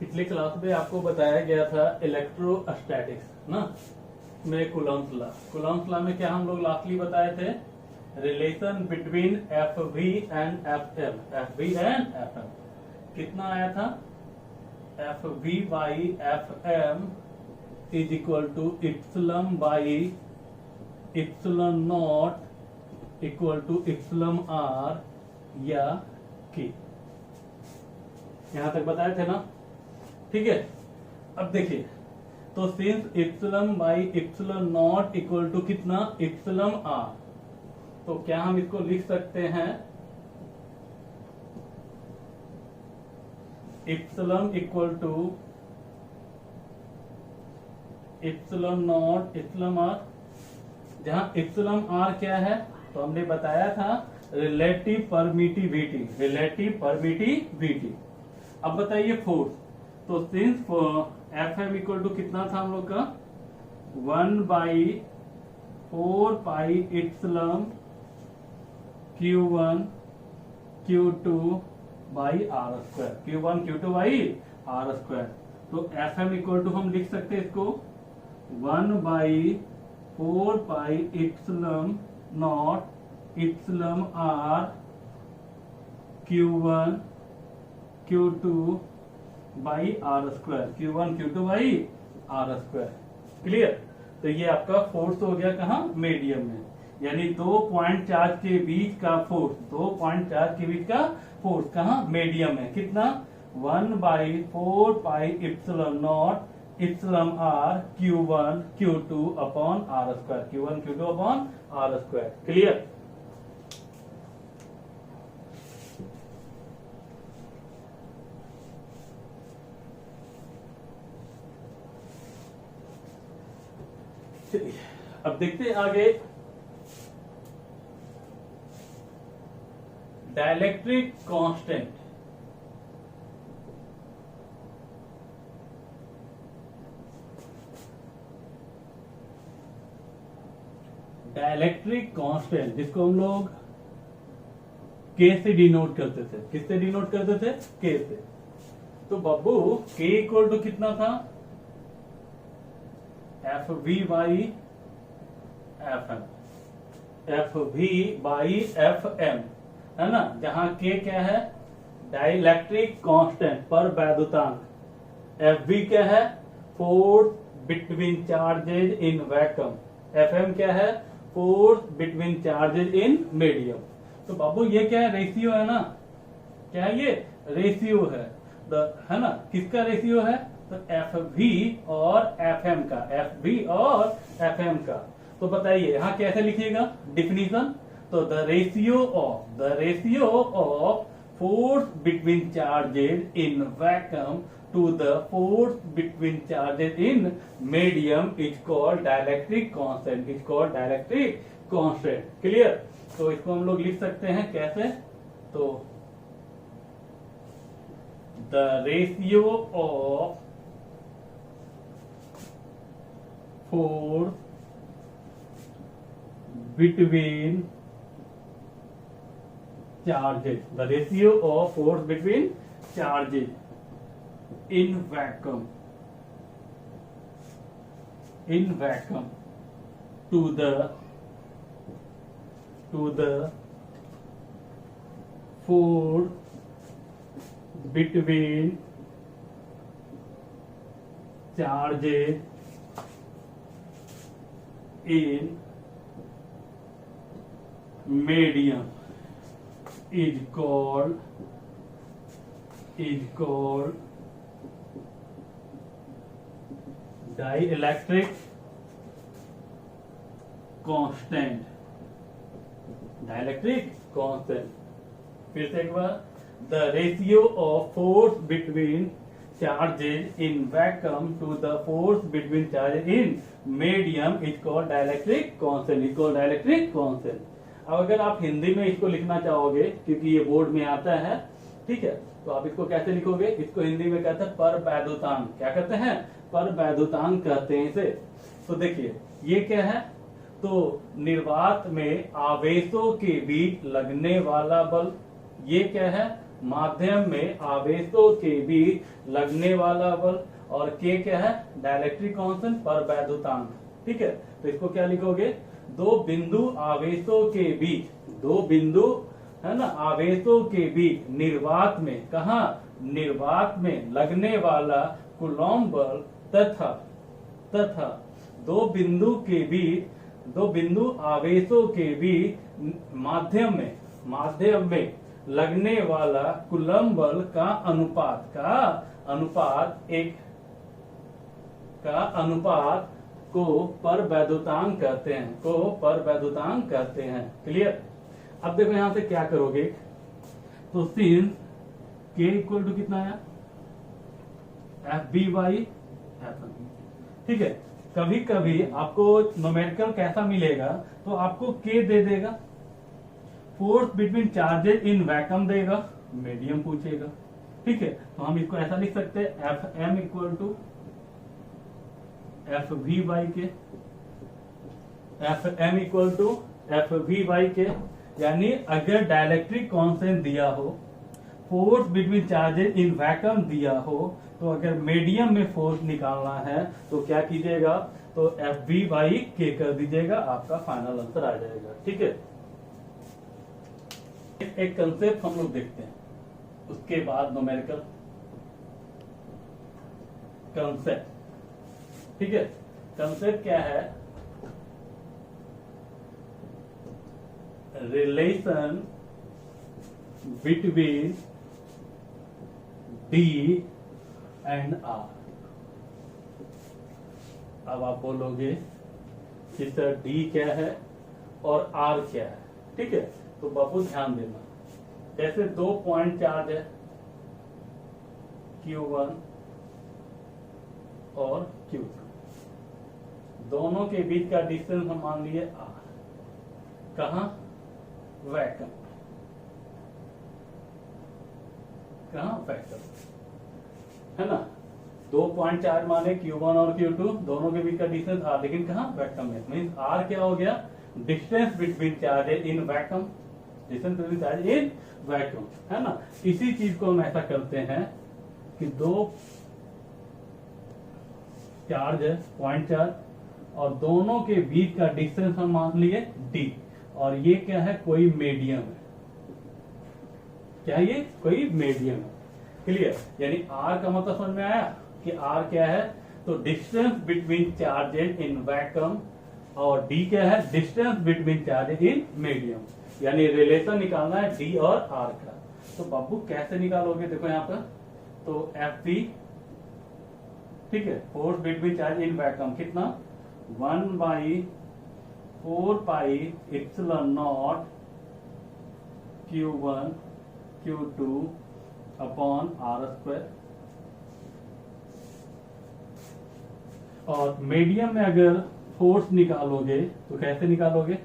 पिछले क्लास में आपको बताया गया था इलेक्ट्रोस्टैटिक्स ना में कूलम्ब्स लॉ। कूलम्ब्स लॉ में क्या हम लोग लास्टली बताए थे, relation between F V and F M. F V and F M कितना आया था, F V by F M is equal to epsilon by epsilon not equal to epsilon R या के। यहां तक बताए थे ना, ठीक है। अब देखिए, तो since epsilon by epsilon not equal to कितना, इप्सिलम आर, तो क्या हम इसको लिख सकते हैं, इप्सिलम equal to इप्सिलम naught epsilon are, जहां इप्सिलम आर क्या है, तो हमने बताया था रिलेटिव परमिटिविटी, रिलेटिव परमिटिविटी। अब बताइए फोर्स, तो since F M equal to कितना था हम लोग का, 1/4 epsilon Q1 Q2 by r square, Q1 Q2 by r square. तो एफ एम इक्वल टू हम लिख सकते हैं इसको 1/4 epsilon naught epsilon r Q1 Q2 by r square, Q1 Q2 by r square. Clear. तो ये आपका फोर्स हो गया कहाँ, मीडियम में, यानी 2 पॉइंट चार्ज के बीच का फोर्स, 2 पॉइंट चार्ज के बीच का फोर्स कहाँ, मीडियम में, कितना 1/4 epsilon naught epsilon r Q1 Q2 upon r square, Q1 Q2 upon r square. Clear. चलिए अब देखते हैं आगे, डाइलेक्ट्रिक कांस्टेंट। डाइलेक्ट्रिक कांस्टेंट जिसको हम लोग के से डिनोट करते थे, किससे डिनोट करते थे, के से। तो बब्बू के इक्वल टू कितना था, F V by F M, F V by F M, है ना, जहां के क्या है, डाइलेक्ट्रिक कांस्टेंट पर वैद्युतांक, एफ वी क्या है, force between charges in vacuum, F M क्या है, force between charges in medium. तो बाबू ये क्या है, रेशियो है ना, क्या है ये, रेशियो है, है ना, किसका रेशियो है, तो एफ वी और एफ एम का, एफ वी और एफ एम का। तो बताइए यहां कैसे लिखिएगा डिफिनीशन, तो the ratio of force between charges in vacuum to the force between charges in medium is called dielectric constant, is called dielectric constant. Clear. तो इसको हम लोग लिख सकते हैं कैसे, तो the ratio of force between charges, the ratio of force between charges in vacuum to the force between charges in medium is called dielectric constant, dielectric constant। फिर से एक बार, the ratio of force between charges in vacuum to the force between charges in medium is called dielectric constant, is called dielectric constant। अब अगर आप हिंदी में इसको लिखना चाहोगे, क्योंकि ये बोर्ड में आता है, ठीक है, तो आप इसको कैसे लिखोगे, इसको हिंदी में कहते हैं पर वैद्युतांक, क्या कहते हैं, पर वैद्युतांक कहते हैं इसे। तो देखिए ये क्या है, तो निर्वात में आवेशों के बीच लगने वाला बल, ये क्या है, माध्यम में आवेशों के बीच लगने वाला बल, और के क्या है, डाइलेक्ट्रिक कांस्टेंट पर वैद्युतांक। ठीक है, तो इसको क्या लिखोगे, दो बिंदु आवेशों के बीच, दो बिंदु है ना आवेशों के बीच निर्वात में, कहा निर्वात में लगने वाला कूलॉम बल तथा दो बिंदु के बीच, दो बिंदु आवेशों के बीच माध्यम में लगने वाला कूलॉम बल का अनुपात को परवैद्युतांक कहते हैं। क्लियर। अब देखो यहां से क्या करोगे, तो सिंस के इक्वल टू कितना आया, एफ बी बाई एफ। ठीक है, कभी कभी आपको न्यूमेरिकल कैसा मिलेगा, तो आपको के दे देगा, force between charges in vacuum देगा, मीडियम पूछेगा। ठीक है, तो हम इसको ऐसा लिख सकते हैं, F M equal to F V by K, F M equal to F V by K. यानी अगर डाइलेक्ट्रिक कांस्टेंट दिया हो, force between charges in vacuum दिया हो, तो अगर मीडियम में फोर्स निकालना है तो क्या कीजिएगा, तो एफ बी बाई के कर दीजिएगा, आपका फाइनल आंसर आ जाएगा। ठीक है, एक कंसेप्ट हम लोग देखते हैं, उसके बाद न्यूमेरिकल कंसेप्ट। ठीक है, कंसेप्ट क्या है, relation between D and R. अब आप बोलोगे कि सर डी क्या है और आर क्या है। ठीक है, तो बाबू ध्यान देना, जैसे दो पॉइंट चार्ज है Q1 और Q2, दोनों के बीच का डिस्टेंस हम मान लिए R। कहा, वैक्यूम, कहा वैक्यूम, है ना। दो पॉइंट चार्ज माने Q1 और Q2, दोनों के बीच का डिस्टेंस R, लेकिन कहा वैक्यूम में। मीन्स R क्या हो गया, distance between charges in vacuum, distance between charge in vacuum, है ना। इसी चीज को हम ऐसा करते हैं कि दो चार्ज है, पॉइंट चार्ज, और दोनों के बीच का डिस्टेंस हम मान लिए D, और ये क्या है, कोई मीडियम है। क्या ये कोई मीडियम है। क्लियर। यानी R का मतलब समझ में आया कि R क्या है, तो distance between charges in vacuum, और D क्या है, distance between charges in medium. यानी रिलेशन निकालना है D और R का। तो बाबू कैसे निकालोगे, देखो यहाँ पर, तो Fp, ठीक है, force between charge in vacuum कितना, 1/4 pi epsilon not Q1 Q2 upon R²। और मीडियम में अगर फोर्स निकालोगे तो कैसे निकालोगे,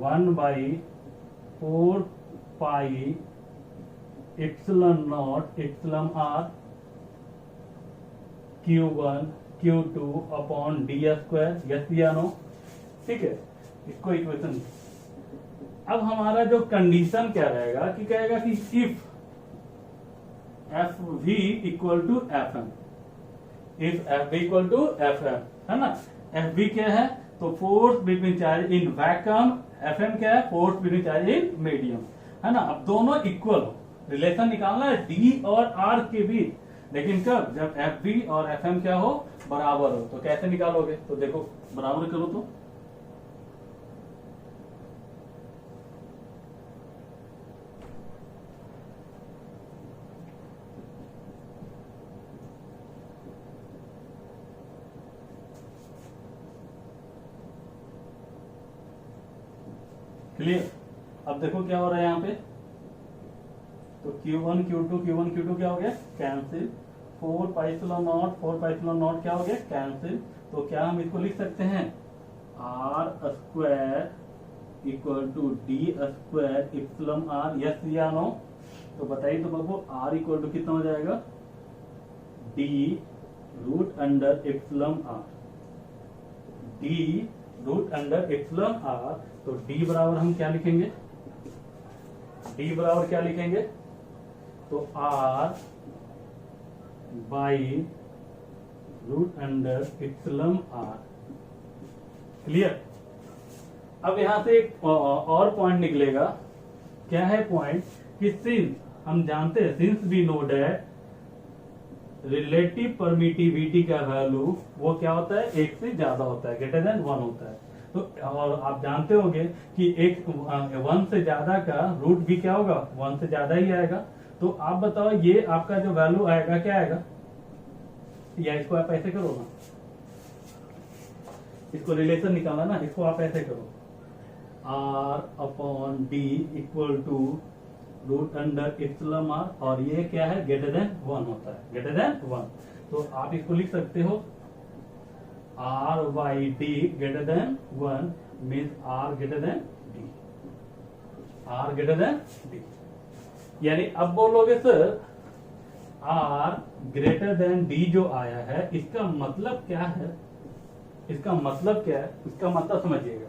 1/4 pi epsilon not epsilon R Q1 Q2 upon D²। Yes या नो। ठीक है, इसको इक्वेशन। अब हमारा जो कंडीशन क्या रहेगा, कि कहेगा कि if FV equal to FM, if FV equal to FM, है ना। FV क्या है, तो force between charge in vacuum, FM क्या है, force between charge in medium, है ना। अब दोनों इक्वल हो, रिलेशन निकालना है D और R के बीच, लेकिन कब, जब FV और FM क्या हो, बराबर हो। तो कैसे निकालोगे, तो देखो बराबर करो तो, क्लियर। अब देखो क्या हो रहा है यहाँ पे, तो Q1 Q2 क्या हो गया, कैंसिल। 4πε0 क्या हो गया, कैंसिल। तो क्या हम इसको लिख सकते हैं, R² equal to D² epsilon R। Yes या नो। तो बताइए तो बाबू, R इक्वल टू कितना हो जाएगा, D root under epsilon R, D root under epsilon R। तो D बराबर हम क्या लिखेंगे, D बराबर क्या लिखेंगे, तो R by root under epsilon R। Clear. अब यहां से एक और पॉइंट निकलेगा। क्या है पॉइंट? कि सिंस हम जानते हैं, since we know that relative permittivity का वैल्यू वो क्या होता है? एक से ज्यादा होता है, ग्रेटर देन 1 होता है। तो और आप जानते होंगे कि एक 1 से ज्यादा का रूट भी क्या होगा? 1 से ज्यादा ही आएगा। तो आप बताओ ये आपका जो वैल्यू आएगा क्या आएगा? या इसको आप ऐसे करो ना, इसको रिलेशन निकालना ना, इसको आप ऐसे करो, R upon D equal to root under epsilon R, और ये क्या है? ग्रेटर देन 1 होता है, ग्रेटर देन 1। तो आप इसको लिख सकते हो R by D greater than 1 means R greater than D, R greater than D. यानी अब बोलोगे sir R greater than D जो आया है इसका मतलब क्या है? इसका मतलब क्या है? इसका मतलब समझिएगा।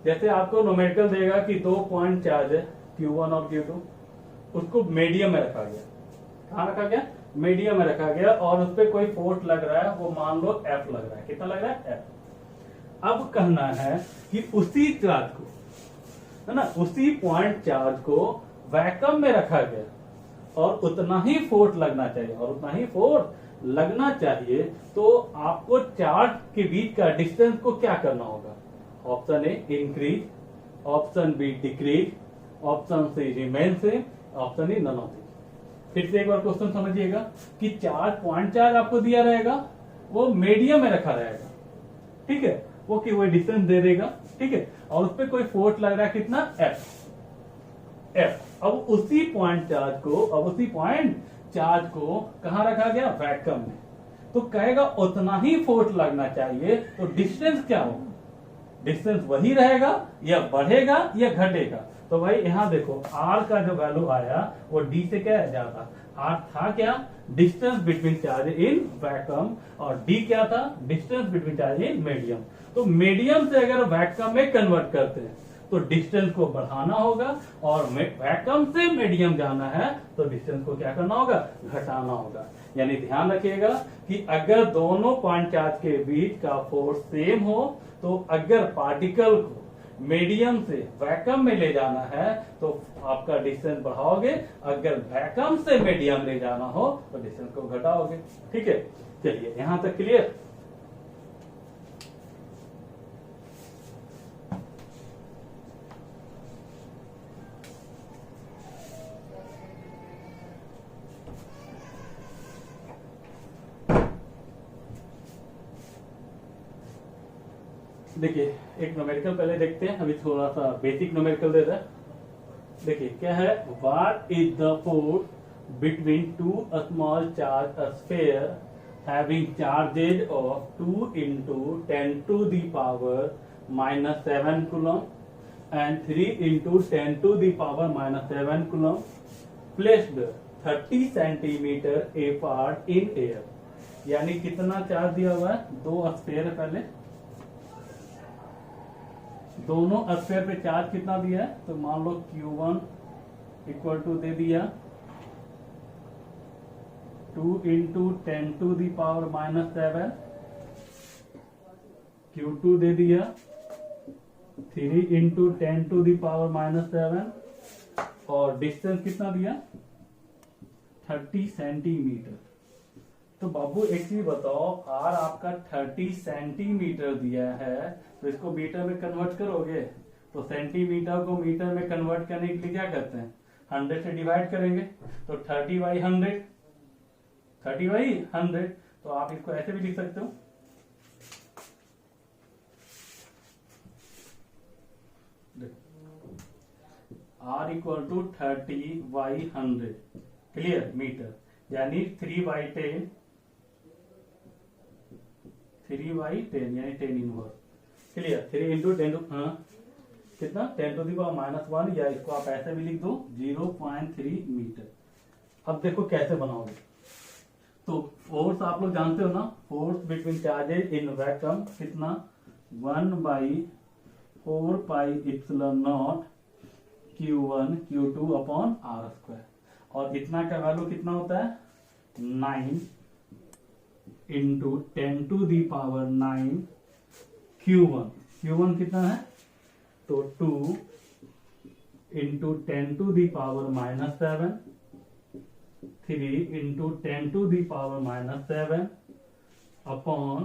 जैसे आपको न्यूमेरिकल देगा कि 2 पॉइंट चार्ज है Q1 और Q2, उसको मीडियम में रखा गया। कहाँ रखा गया? मीडियम में रखा गया, और उस पर कोई फोर्स लग रहा है, वो मान लो F लग रहा है। कितना लग रहा है? F। अब कहना है कि उसी चार्ज को, है ना, उसी पॉइंट चार्ज को वैक्यूम में रखा गया और उतना ही फोर्स लगना चाहिए, और उतना ही फोर्स लगना चाहिए। तो आपको चार्ज के बीच का डिस्टेंस को क्या करना होगा? Option A increase, option B decrease, option C remain same, option E none of this. फिर से एक बार क्वेश्चन समझिएगा कि चार्ज, पॉइंट चार्ज आपको दिया रहेगा, वो मीडियम में रखा रहेगा, ठीक है, वो कि वो डिस्टेंस दे देगा, ठीक है, और उस पर कोई फोर्स लग रहा है कितना? F। अब उसी पॉइंट चार्ज को कहां रखा गया? वैक्यूम में। तो कहेगा उतना ही फोर्स लगना चाहिए, तो डिस्टेंस क्या होगा? डिस्टेंस वही रहेगा या बढ़ेगा या घटेगा? तो भाई यहां देखो R का जो वैल्यू आया वो D से क्या है? ज्यादा। R था क्या? Distance between charge in vacuum, और D क्या था? Distance between charge in medium. तो मीडियम से अगर वैक्यूम में कन्वर्ट करते हैं तो डिस्टेंस को बढ़ाना होगा, और वैक्यूम से मीडियम जाना है तो डिस्टेंस को क्या करना होगा? घटाना होगा। यानी ध्यान रखिएगा कि अगर दोनों पॉइंट चार्ज के बीच का फोर्स सेम हो, तो अगर पार्टिकल को मीडियम से वैक्यूम में ले जाना है तो आपका डिस्टेंस बढ़ाओगे, अगर वैक्यूम से मीडियम ले जाना हो तो डिस्टेंस को घटाओगे। ठीक है, चलिए यहां तक क्लियर। देखिए एक न्यूमेरिकल पहले देखते हैं, अभी थोड़ा सा बेसिक न्यूमेरिकल दे रहा है। देखिए क्या है, what is the force between two small charge sphere having charges of 2 into 10 to the power -7 coulomb and 3 into 10 to the power -7 coulomb placed 30 centimeter apart in air। यानी कितना चार्ज दिया हुआ है? 2 स्फीयर। पहले दोनों स्फीयर पे charge कितना दिया है? तो मान लो Q1 इक्वल टू दे दिया 2 into 10 to the power -7, Q2 दे दिया 3 into 10 to the power -7, और डिस्टेंस कितना दिया? 30 सेंटीमीटर। तो बाबू एक चीज बताओ, R आपका 30 सेंटीमीटर दिया है, तो इसको मीटर में कन्वर्ट करोगे तो सेंटीमीटर को मीटर में कन्वर्ट करने के लिए क्या करते हैं? 100 से डिवाइड करेंगे, तो 30/100, 30/100। तो आप इसको ऐसे भी लिख सकते हो, R equal to 30/100, clear, metre. यानी 3/10, 3/10 यानी 10 इनवर्स, क्लियर। 3 into 10 कितना? 10 to the power -1, या इसको आप ऐसे भी लिख दो 0.3 मीटर। अब देखो कैसे बनाओगे। तो फोर्स आप लोग जानते हो ना, force between charges in vacuum कितना? 1/4 pi epsilon not Q1 Q2 upon R²। और इतना का वैल्यू कितना होता है 9 इंटू 10⁹ Q1 कितना है तो 2 इंटू 10⁻⁻7 3 इंटू 10⁻⁻7 अपॉन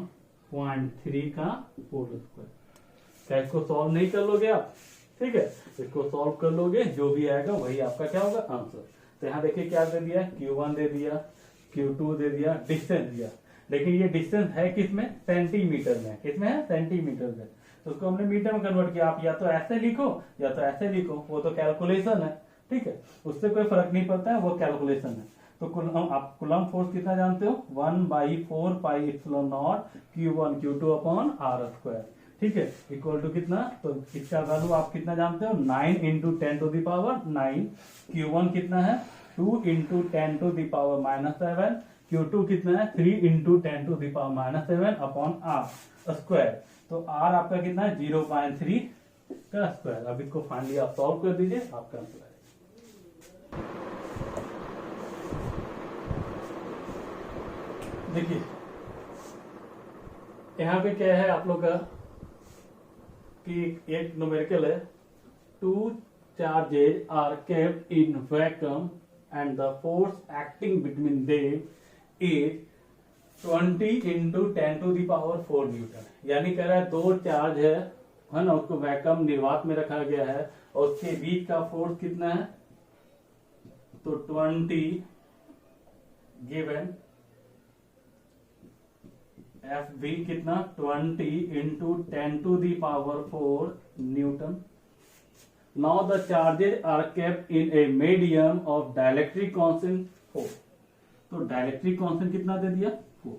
0.3 का होल स्क्वायर। क्या इसको सॉल्व नहीं कर लोगे आप? ठीक है, इसको सॉल्व कर लोगे, जो भी आएगा वही आपका क्या होगा आंसर। तो यहाँ देखिए क्या दे दिया, Q1 दे दिया, Q2 दे दिया, डिस्टेंस दिया, लेकिन ये डिस्टेंस है किसमें सेंटीमीटर में, किसमें है सेंटीमीटर में, तो उसको हमने मीटर में कन्वर्ट किया। आप या तो ऐसे लिखो या तो ऐसे लिखो, वो तो कैलकुलेशन है, ठीक है, उससे कोई फर्क नहीं पड़ता है, वो कैलकुलेशन है। तो आप कूलम फोर्स कितना जानते हो 1/4πε0 Q1 Q2 upon R square, ठीक है, इक्वल टू कितना, तो इसका वैल्यू आप कितना जानते हो 9 इंटू 10⁹9। Q1 कितना है 2 इंटू 10⁻⁻7, Q2 कितना है 3 इंटू 10⁻⁻7 अपॉन R स्क्वायर। तो R आपका कितना है 0.3 का स्क्वायर। अब इसको फाइनली आप सॉल्व कर दीजिए, आपका आंसर आएगा। देखिए यहाँ पे क्या है आप लोग का कि एक न्यूमेरिकल है, 2 charges are kept in vacuum and the force acting between them is 20 into 10⁴ Newton. यानी कह रहा है 2 चार्ज है ना, उसको वैक्यूम निर्वात में रखा गया है और उसके बीच का फोर्स कितना है तो 20 गिवन Fv कितना 20 into 10⁴ Newton. Now the charges are kept in a medium of dielectric constant 4। तो डायलेक्ट्रिक कांस्टेंट कितना दे दिया 4।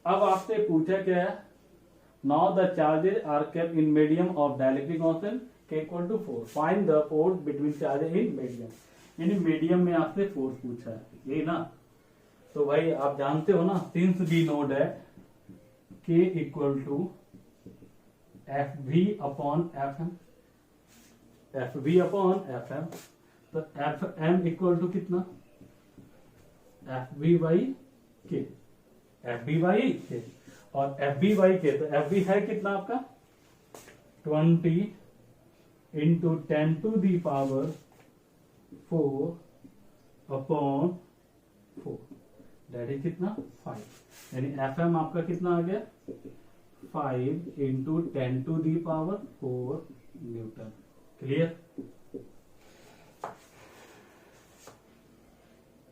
अब आपसे पूछा क्या है, Now the charges are kept in medium of dielectric constant K equal to 4। Find the force between charges in medium। यानी medium में आपसे फोर्स पूछा है, यही ना। तो भाई आप जानते हो ना, since we know that K equal to FV upon FM, FV upon FM, तो FM इक्वल टू कितना FV by K, FV by K और FV बाई K। तो FV है कितना आपका 20 इंटू 10⁴ अपॉन 4, दैट इज कितना 5। यानी FM आपका कितना आ गया 5 इंटू 10⁴ न्यूटन। क्लियर।